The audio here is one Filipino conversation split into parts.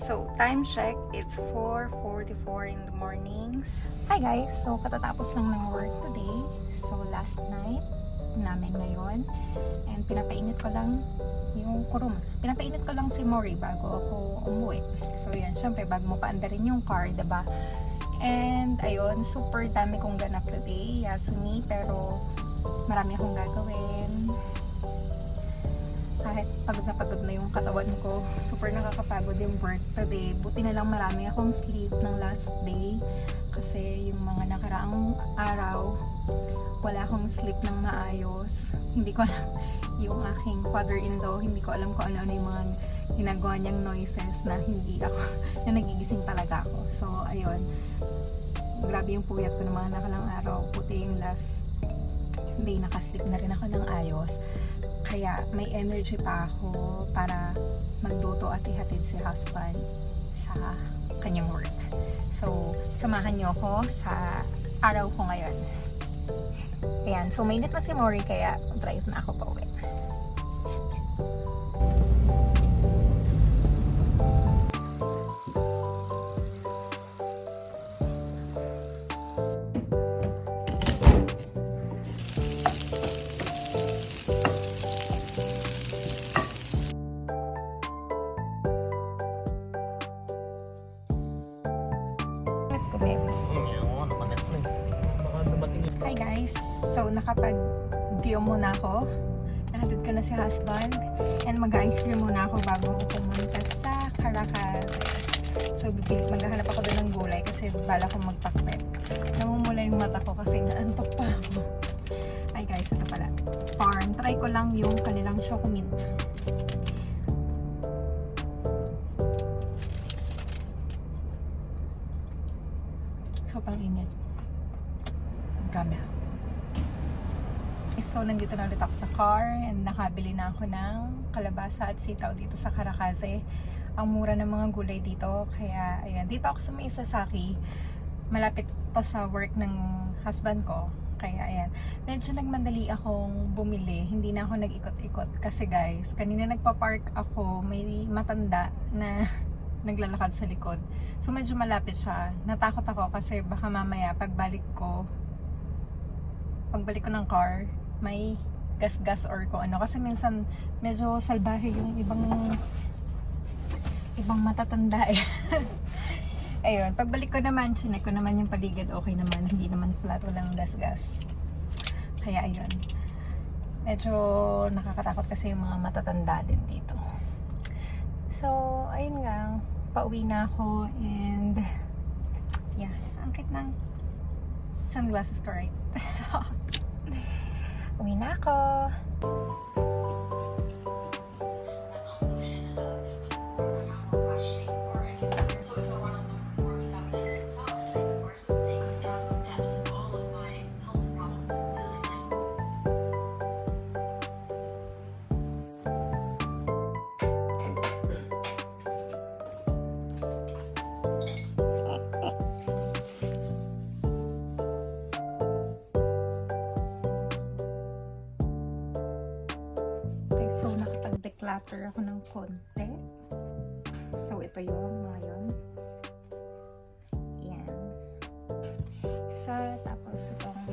So, time check, it's 4:44 in the morning. Hi guys! So, katatapos lang ng work today. So, last night namin ngayon. And pinapainit ko lang yung kuruma. Pinapainit ko lang si Mori bago ako umuwi. So, yan. Syempre, bago mo paandarin yung car, diba? And, ayun, super dami kong ganap today. Yasumi, pero marami akong gagawin. Kahit pagod na yung katawan ko, super nakakapagod yung work today. Buti na lang marami akong sleep ng last day kasi yung mga nakaraang araw wala akong sleep ng maayos. Hindi ko alam yung aking father-in-law, hindi ko alam kung ano-ano yung mga ginagawa niyang noises na hindi ako, na nagigising talaga ako. So ayun, grabe yung puyat ko ng mga nakalang araw. Buti yung last day nakasleep na rin ako ng ayos. Kaya may energy pa ako para magluto at ihatid si husband sa kanyang work. So, samahan niyo ako sa araw ko ngayon. Ayan, so mainit na si Mori kaya drive na ako pa uwi. Hi guys! So nakapag-bio muna ako. Nahatid ko na si husband. And mag-ice cream muna ako bago ako pumunta sa Caracas. So maghahanap ako doon ng gulay kasi bala ko magpakpet. Namumula yung mata ko kasi naantok pa ako. Ay guys, ito pala. Farm. Try ko lang yung kanilang Chocomint. Sobrang init. Grabe. So, nandito na ulit ako sa car and nakabili na ako ng kalabasa at sitaw dito sa Caracas. Ang mura ng mga gulay dito. Kaya, ayan. Dito ako sa may Sasaki. Malapit to sa work ng husband ko. Kaya, ayan. Medyo nagmadali akong bumili. Hindi na ako nag-ikot-ikot. Kasi guys, kanina nagpa-park ako. May matanda na naglalakad sa likod. So, medyo malapit siya. Natakot ako kasi baka mamaya pagbalik ko ng car, may gas-gas or kung ano. Kasi minsan medyo salbahe yung ibang matatanda eh. Ayun, pagbalik ko naman, chinek ko naman yung paligid, okay naman. Hindi naman flat, walang gas-gas. Kaya ayun. Medyo nakakatakot kasi yung mga matatanda din dito. So, ayun nga. Pauwi na ako and yeah, ang cute ng sunglasses ko, right? Uwi na ako. So, nakapag-declutter ako ng konti. So, ito yun, mga yun. Yan. Tapos itong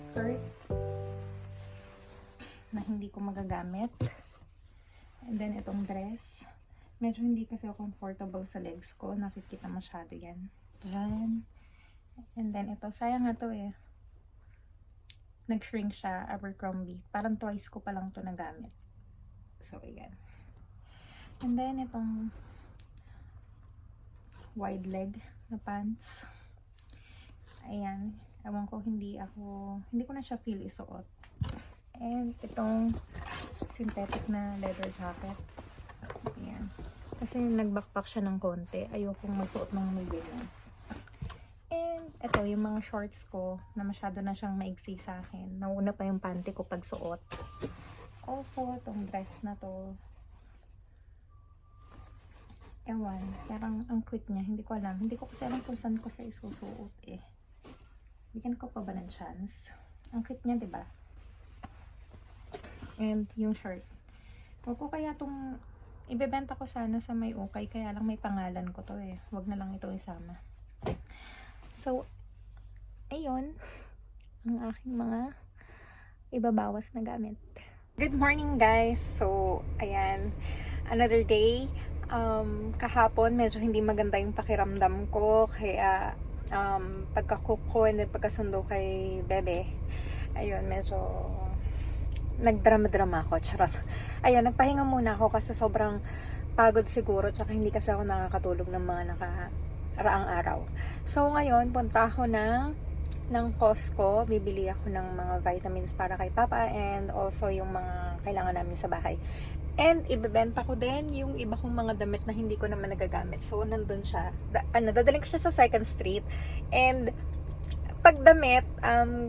skirt na hindi ko magagamit. And then, itong dress. Medyo hindi kasi ako comfortable sa legs ko. Nakikita masyado yan. Diyan. And then, ito. Sayang nga to eh. Nag-shrink siya, Abercrombie. Parang twice ko pa lang to nagamit. So, ayan. And then, itong wide leg na pants. Ayan. Ewan ko, hindi ko na siya feel isuot. And, itong synthetic na leather jacket. Ayan. Kasi nag-backpack siya ng konti. Ayokong magsuot ng may ganyan. And ito, yung mga shorts ko na masyado na siyang maigsi sa akin. Nauna pa yung panty ko pag suot. Also, itong dress na to. Ewan, parang ang cute niya. Hindi ko alam. Hindi ko kasi alam kung saan ko siya isusuot eh. Bigyan ko pa ba ng chance? Ang cute niya, diba? And yung shirt. Huwag ko kaya itong Ibebenta ko sana sa may ukay, kaya lang may pangalan ko to eh. Wag na lang ito isama. So, ayun. Ang aking mga ibabawas na gamit. Good morning guys! So, ayan. Another day. Kahapon, medyo hindi maganda yung pakiramdam ko. Kaya, pagka-cook ko and then pagkasundo kay Bebe, ayun, medyo nagdrama-drama ako, charot. Ayun, nagpahinga muna ako kasi sobrang pagod siguro, tsaka hindi kasi ako nakakatulog ng mga nakaraang araw. So ngayon, punta ako ng Costco, bibili ako ng mga vitamins para kay Papa and also yung mga kailangan namin sa bahay. And ibebenta ko din yung iba kong mga damit na hindi ko naman nagagamit. So nandun siya. Dadaling ko siya sa 2nd Street. And pag damit,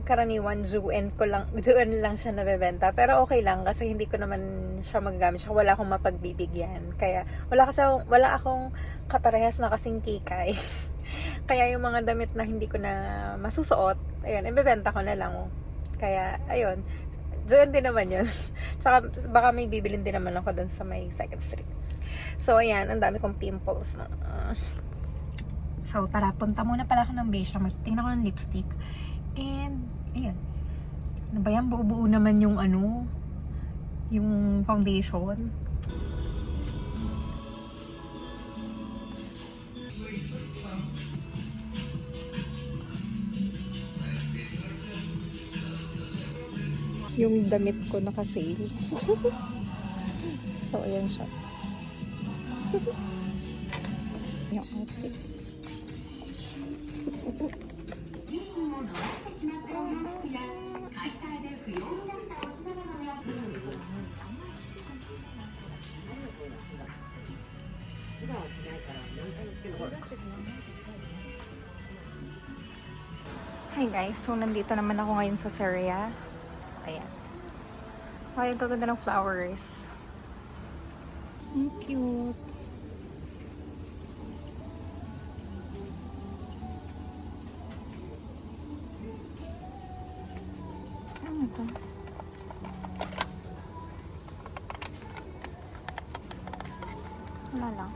karaniwan Juen lang siya nabebenta. Pero okay lang kasi hindi ko naman siya magagamit. Siya wala akong mapagbibigyan. Kaya wala akong kaparehas na kasing kikay. Kaya yung mga damit na hindi ko na masusuot, ayun, ibebenta ko na lang. Kaya ayun, Juen din naman yun. Tsaka baka may bibilin din naman ako dun sa may 2nd Street. So ayan, ang dami kong pimples na. So, tara, punta muna pala ako ng Besia. Magtingin ako ng lipstick. And, ayan. Ano ba yan? Buo-buo naman yung yung foundation. Yung damit ko naka-sale. So, ayan siya. Yung outfit. Hi guys, so nandito naman ako ngayon sa Seria. So, ayan. Ay, ang gaganda ng flowers. Ang cute. Ano ito? Wala lang.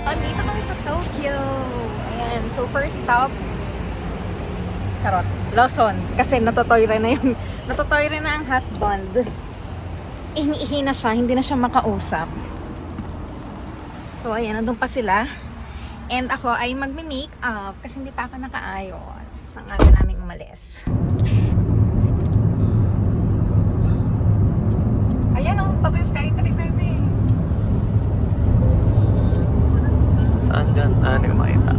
Andito kami sa Tokyo. Ayan. So, first stop, charot, Lawson. Kasi natutoy rin na ang husband. Ihi na siya, hindi na siya makausap. So, ayan, nandun pa sila. And ako ay magme-make up kasi hindi pa ako nakaayos. Ang aga namin umalis. Ayan, ang tabi sa Skytree, baby. Saan dyan? Hindi ko makita.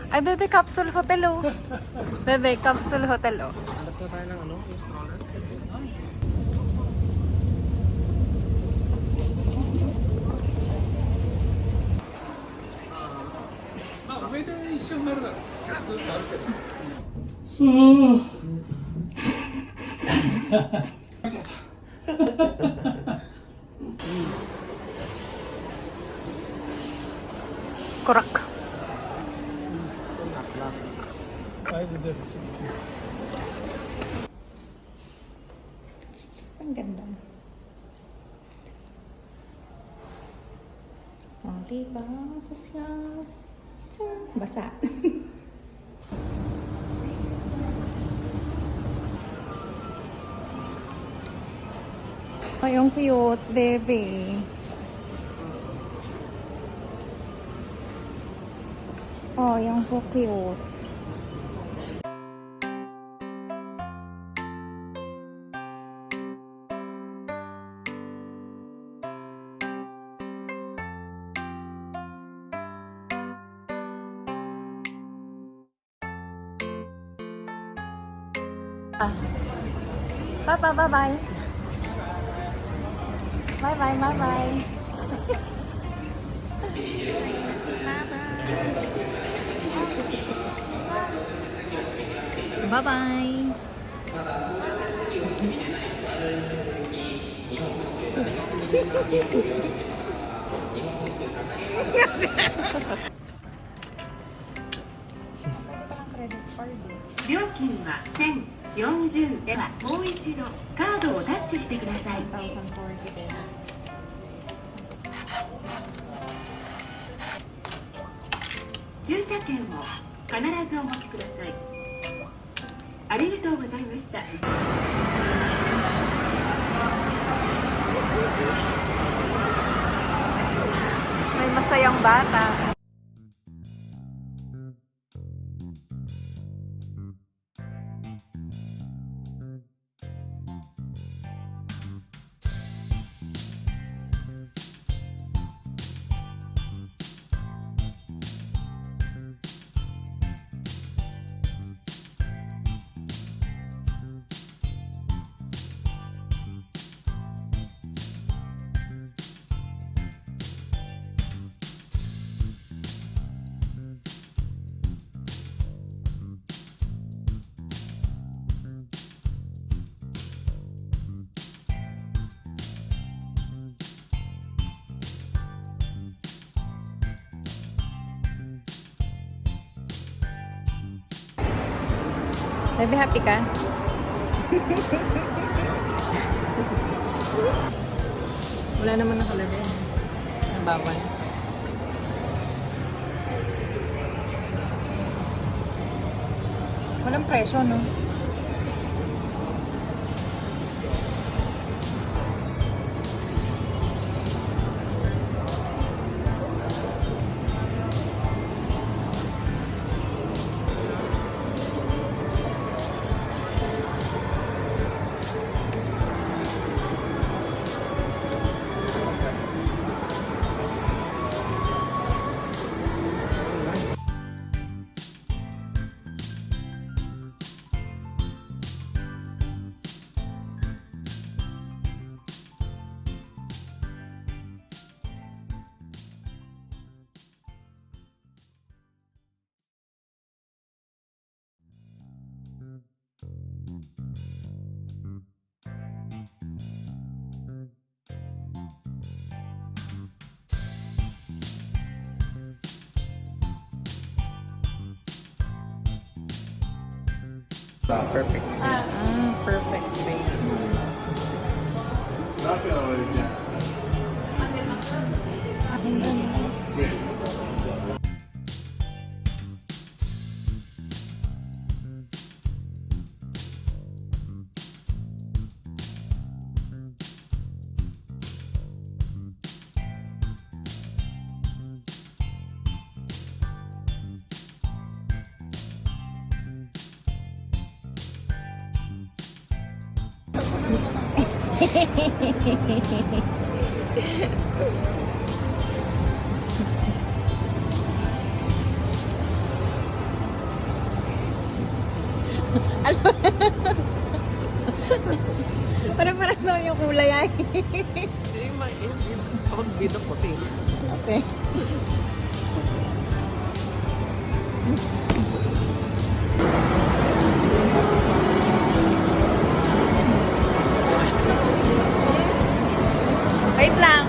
Ay, Bebe, Capsule Hotel, oh. Bebe, Capsule Hotel, oh. Hanap na tayo ng yung stroller. Kurak. Ang ganda. Oh, diba? Sasyal. Basa. Ay, ang cute, baby. Oh, yung so cute. Papa, bye-bye. Bye-bye, bye-bye. Bye-bye. Credit card. 料金は1040ではもう一度カードをタッチしてください。 1,040 din. 駐車券を必ずお持ちください。ありがとうございました。 May masayang bata. Baby, happy ka? Wala naman nakalagay. Nabawal. Walang presyo, no? Perfect. Perfect space. Para-para sa yung kulay ay. Kapag bidok puti. Okay. Wait lang.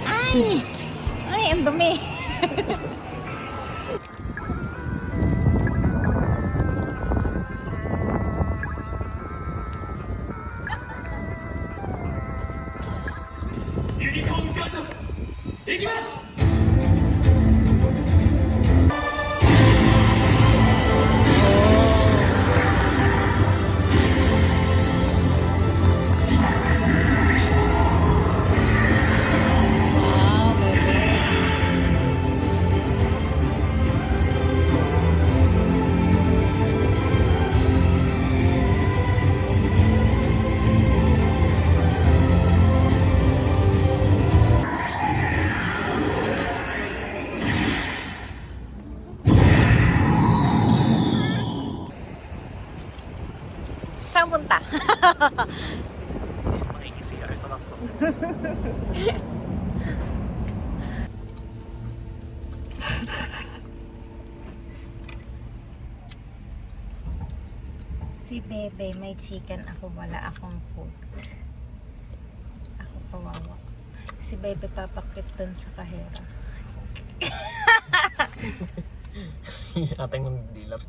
Ay! Ay, ang dumi. pupunta? Makikisiya sa lakto. Si Bebe, may chicken. Ako wala akong food. Ako kawawa. Si Bebe papakit dun sa kahera. Ating dilap.